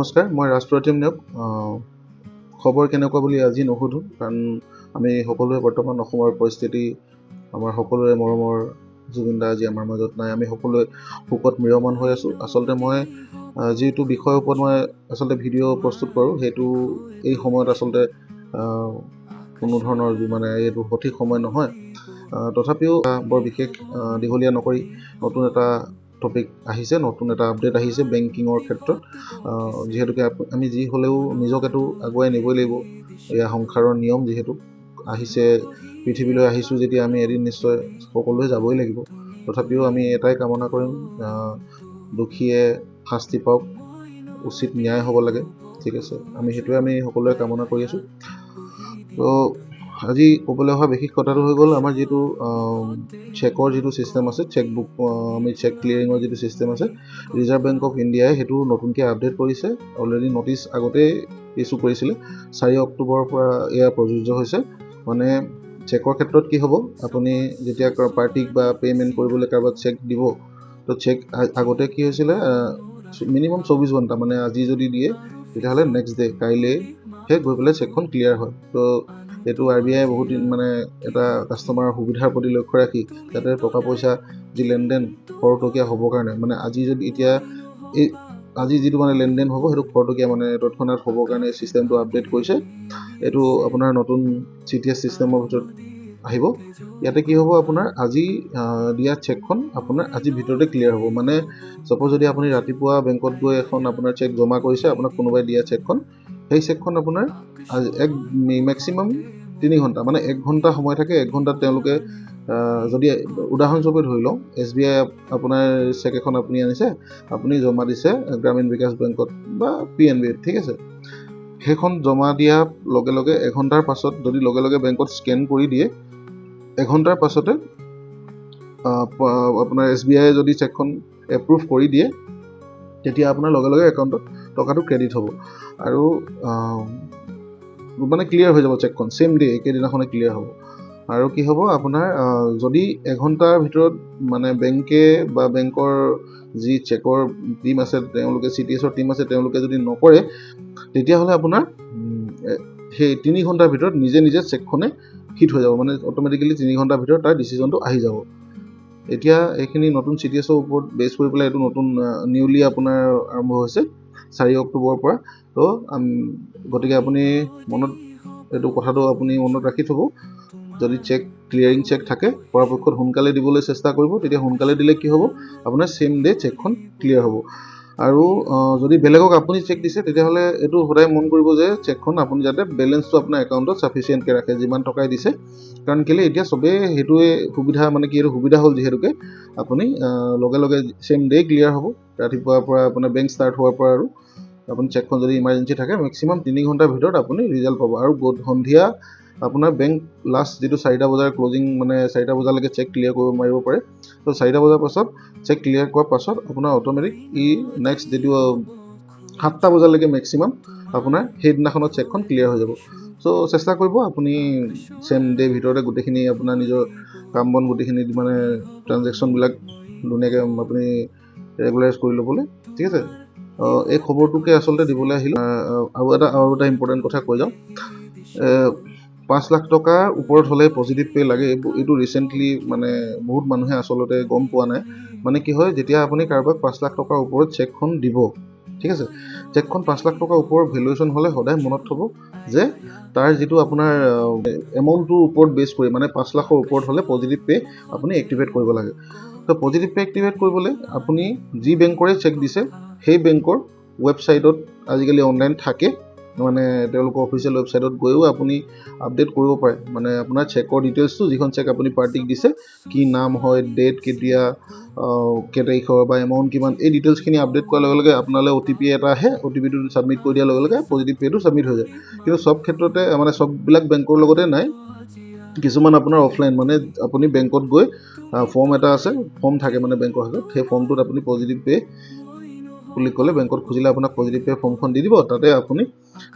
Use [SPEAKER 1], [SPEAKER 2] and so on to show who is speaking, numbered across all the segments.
[SPEAKER 1] নমস্কাৰ, মই ৰাষ্ট্ৰপতিম নিয়োগ খবৰ কেনেকুৱা বুলি আজি নুসুধোঁ, কাৰণ আমি সকলোৱে বৰ্তমান অসমৰ পৰিস্থিতি, আমাৰ সকলোৰে মৰমৰ জুবিন দা আজি আমাৰ মাজত নাই। আমি সকলোৱে শোকত ম্ৰিয়মান হৈ আছোঁ। আচলতে মই যিটো বিষয়ৰ ওপৰত মই আচলতে ভিডিঅ' প্ৰস্তুত কৰোঁ, সেইটো এই সময়ত আচলতে কোনো ধৰণৰ মানে এইটো সঠিক সময় নহয়। তথাপিও বৰ বিশেষ দীঘলীয়া নকৰি নতুন এটা টপিক আহিছে, নতুন এটা আপডেট আহিছে বেংকিঙৰ ক্ষেত্ৰত। যিহেতুকে আমি যি হ'লেও নিজকেতো আগুৱাই নিবই লাগিব। এয়া সংসাৰৰ নিয়ম, যিহেতু আহিছে পৃথিৱীলৈ আহিছোঁ যেতিয়া আমি এদিন নিশ্চয় সকলোৱে যাবই লাগিব। তথাপিও আমি এটাই কামনা কৰিম, দোষীয়ে শাস্তি পাওক, উচিত ন্যায় হ'ব লাগে। ঠিক আছে, সেইটোৱে আমি সকলোৱে কামনা কৰি আছোঁ। তো আজি ক'বলৈ অহা বিশেষ কথাটো হৈ গ'ল, আমাৰ যিটো চেকৰ যিটো ছিষ্টেম আছে, চেকবুক আমি চেক ক্লিয়াৰিঙৰ যিটো ছিষ্টেম আছে, ৰিজাৰ্ভ বেংক অফ ইণ্ডিয়াই সেইটো নতুনকৈ আপডেট কৰিছে। অলৰেডি নটিচ আগতেই ইছ্যু কৰিছিলে। 4 অক্টোবৰৰ পৰা এয়া প্ৰযোজ্য হৈছে। মানে চেকৰ ক্ষেত্ৰত কি হ'ব, আপুনি যেতিয়া পাৰ্টিক বা পে'মেণ্ট কৰিবলৈ কাৰোবাক চেক দিব, তো চেক আগতে কি হৈছিলে, মিনিমাম 24 ঘণ্টা, মানে আজি যদি দিয়ে তেতিয়াহ'লে নেক্সট ডে কাইলৈহে গৈ পেলাই চেকখন ক্লিয়াৰ হয়। তো এইটো RBI বহুত দিন মানে এটা কাষ্টমাৰৰ সুবিধাৰ প্ৰতি লক্ষ্য ৰাখি যাতে টকা পইচা যি লেনদেন খৰতকীয়া হ'বৰ কাৰণে, মানে আজি যদি এতিয়া আজি যিটো মানে লেনদেন হ'ব সেইটো খৰতকীয়া, মানে তৎক্ষণাত হ'বৰ কাৰণে ছিষ্টেমটো আপডেট কৰিছে। এইটো আপোনাৰ নতুন CTS ছিষ্টেমৰ ভিতৰত আহিব। ইয়াতে কি হ'ব, আপোনাৰ আজি দিয়া চেকখন আপোনাৰ আজিৰ ভিতৰতে ক্লিয়াৰ হ'ব। মানে ছাপ'জ যদি আপুনি ৰাতিপুৱা বেংকত গৈ এখন আপোনাৰ চেক জমা কৰিছে, আপোনাক কোনোবাই দিয়া চেকখন, সেই চেকখন আপোনাৰ মেক্সিমাম 3 ঘণ্টা, মানে 1 ঘণ্টা সময় থাকে। 1 ঘণ্টাত তেওঁলোকে যদি উদাহৰণস্বৰূপে ধৰি লওঁ, SBI আপোনাৰ চেক এখন আপুনি আনিছে, আপুনি জমা দিছে গ্ৰামীণ বিকাশ বেংকত বা PNBত, ঠিক আছে। সেইখন জমা দিয়াৰ লগে লগে 1 ঘণ্টাৰ পাছত যদি লগে লগে বেংকত স্কেন কৰি দিয়ে, 1 ঘণ্টাৰ পাছতে আপোনাৰ SBI যদি চেকখন এপ্ৰুভ কৰি দিয়ে, তেতিয়া আপোনাৰ লগে লগে একাউণ্টত টকাটো ক্ৰেডিট হ'ব আৰু মানে ক্লিয়াৰ হৈ যাব চেকখন, ছেইম ডে, একেদিনাখনে ক্লিয়াৰ হ'ব। আৰু কি হ'ব, আপোনাৰ যদি 1 ঘণ্টাৰ ভিতৰত মানে বেংকে বা বেংকৰ যি চেকৰ টীম আছে, তেওঁলোকে CTSৰ টীম আছে, তেওঁলোকে যদি নকৰে, তেতিয়াহ'লে আপোনাৰ সেই 3 ঘণ্টাৰ ভিতৰত নিজে নিজে চেকখনে হিট হৈ যাব, মানে অট'মেটিকেলি 3 ঘণ্টাৰ ভিতৰত তাৰ ডিচিজনটো আহি যাব। এতিয়া এইখিনি নতুন CTSৰ ওপৰত বেছ কৰি পেলাই এইটো নতুন নিউলি আপোনাৰ আৰম্ভ হৈছে 4 অক্টোবৰৰ পৰা। তো গতিকে আপুনি এইটো কথাটো আপুনি মনত ৰাখি থ'ব। যদি চেক ক্লিয়াৰিং চেক থাকে, পৰাপক্ষত সোনকালে দিবলৈ চেষ্টা কৰিব। তেতিয়া সোনকালে দিলে কি হ'ব, আপোনাৰ ছেইম ডে চেকখন ক্লিয়াৰ হ'ব। আৰু যদি বেলেগক আপুনি চেক দিছে, তেতিয়াহ'লে এইটো সদায় মন কৰিব যে চেকখন আপুনি যাতে বেলেঞ্চটো আপোনাৰ একাউণ্টত ছাফিচিয়েণ্টকৈ ৰাখে, যিমান টকাই দিছে। কাৰণ কেলৈ এতিয়া চবেই সেইটোৱে সুবিধা, মানে কি এইটো সুবিধা হ'ল যিহেতুকে আপুনি লগে লগে ছেইম ডে ক্লিয়াৰ হ'ব। ৰাতিপুৱাৰ পৰা আপোনাৰ বেংক ষ্টাৰ্ট হোৱাৰ পৰা আৰু আপুনি চেকখন যদি ইমাৰ্জেঞ্চি থাকে, মেক্সিমাম 3 ঘণ্টাৰ ভিতৰত আপুনি ৰিজাল্ট পাব। আৰু সন্ধিয়া আপোনাৰ বেংক লাষ্ট যিটো 4টা বজাৰ ক্লজিং, মানে 4টা বজালৈকে চেক ক্লিয়াৰ কৰিব মাৰিব পাৰে। তো 4টা বজাৰ পাছত চেক ক্লিয়াৰ কৰাৰ পাছত আপোনাৰ অট'মেটিক নেক্সট যিটো 7টা বজালৈকে মেক্সিমাম আপোনাৰ সেইদিনাখনত চেকখন ক্লিয়াৰ হৈ যাব। চ' চেষ্টা কৰিব আপুনি ছেইম ডে ভিতৰতে গোটেইখিনি আপোনাৰ নিজৰ কাম বন গোটেইখিনি মানে ট্ৰানজেকশ্যনবিলাক ধুনীয়াকৈ আপুনি ৰেগুলাৰাইজ কৰি ল'বলৈ, ঠিক আছে। এই খবৰটোকে আচলতে দিবলৈ আহিলোঁ। আৰু এটা ইম্পৰ্টেণ্ট কথা কৈ যাওঁ, 5 লাখ টকাৰ ওপৰত হ'লে পজিটিভ পে' লাগে। এইটো ৰিচেণ্টলি মানে বহুত মানুহে আচলতে গম পোৱা নাই। মানে কি হয়, যেতিয়া আপুনি কাৰোবাক 5 লাখ টকাৰ ওপৰত চেকখন দিব, ঠিক আছে, চেকখন 5 লাখ টকাৰ ওপৰত ভেলুৱেশ্যন হ'লে সদায় মনত থ'ব যে তাৰ যিটো আপোনাৰ এমাউণ্টটোৰ ওপৰত বেছ কৰি, মানে 5 লাখৰ ওপৰত হ'লে পজিটিভ পে' আপুনি এক্টিভেট কৰিব লাগে। তো পজিটিভ পে' এক্টিভেট কৰিবলৈ আপুনি যি বেংকৰে চেক দিছে, সেই বেংকৰ ৱেবছাইটত আজিকালি অনলাইন থাকে, মানে তেওঁলোকৰ অফিচিয়েল ৱেবছাইটত গৈও আপুনি আপডেট কৰিব পাৰে। মানে আপোনাৰ চেকৰ ডিটেইলছটো, যিখন চেক আপুনি পাৰ্টিক দিছে, কি নাম হয়, ডেট কেতিয়া, কেইতাৰিখৰ বা এমাউণ্ট কিমান, এই ডিটেইলছখিনি আপডেট কৰাৰ লগে লগে আপোনালৈ OTP এটা আহে। OTPটো ছাবমিট কৰি দিয়াৰ লগে লগে পজিটিভ পে'টো ছাবমিট হৈ যায়। কিন্তু চব ক্ষেত্ৰতে মানে চববিলাক বেংকৰ লগতে নাই, কিছুমান আপোনাৰ অফলাইন, মানে আপুনি বেংকত গৈ ফৰ্ম এটা আছে, ফৰ্ম থাকে মানে বেংকৰ হাতত, সেই ফৰ্মটোত আপুনি পজিটিভ পে' বুলি ক'লে বেংকত খুজিলে আপোনাক পজিটিভ পে' ফৰ্মখন দি দিব। তাতে আপুনি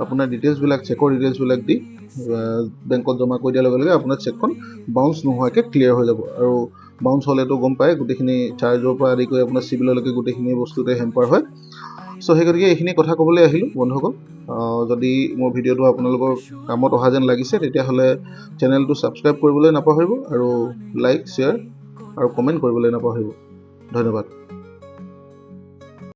[SPEAKER 1] আপোনাৰ ডিটেইলছবিলাক, চেকৰ ডিটেইলছবিলাক দি বেংকত জমা কৰি দিয়াৰ লগে লগে আপোনাৰ চেকখন বাউন্স নোহোৱাকৈ ক্লিয়াৰ হৈ যাব। আৰু বাউন্স হ'লেতো গম পায়, গোটেইখিনি চাৰ্জৰ পৰা আদি কৰি আপোনাৰ চিভিললৈকে গোটেইখিনি বস্তুতে হেম্পাৰ হয়। চ' সেই গতিকে এইখিনি কথা ক'বলৈ আহিলোঁ বন্ধুসকল। যদি মোৰ ভিডিঅ'টো আপোনালোকৰ কামত অহা যেন লাগিছে তেতিয়াহ'লে চেনেলটো ছাবস্ক্ৰাইব কৰিবলৈ নাপাহৰিব আৰু লাইক শ্বেয়াৰ আৰু কমেণ্ট কৰিবলৈ নাপাহৰিব। ধন্যবাদ।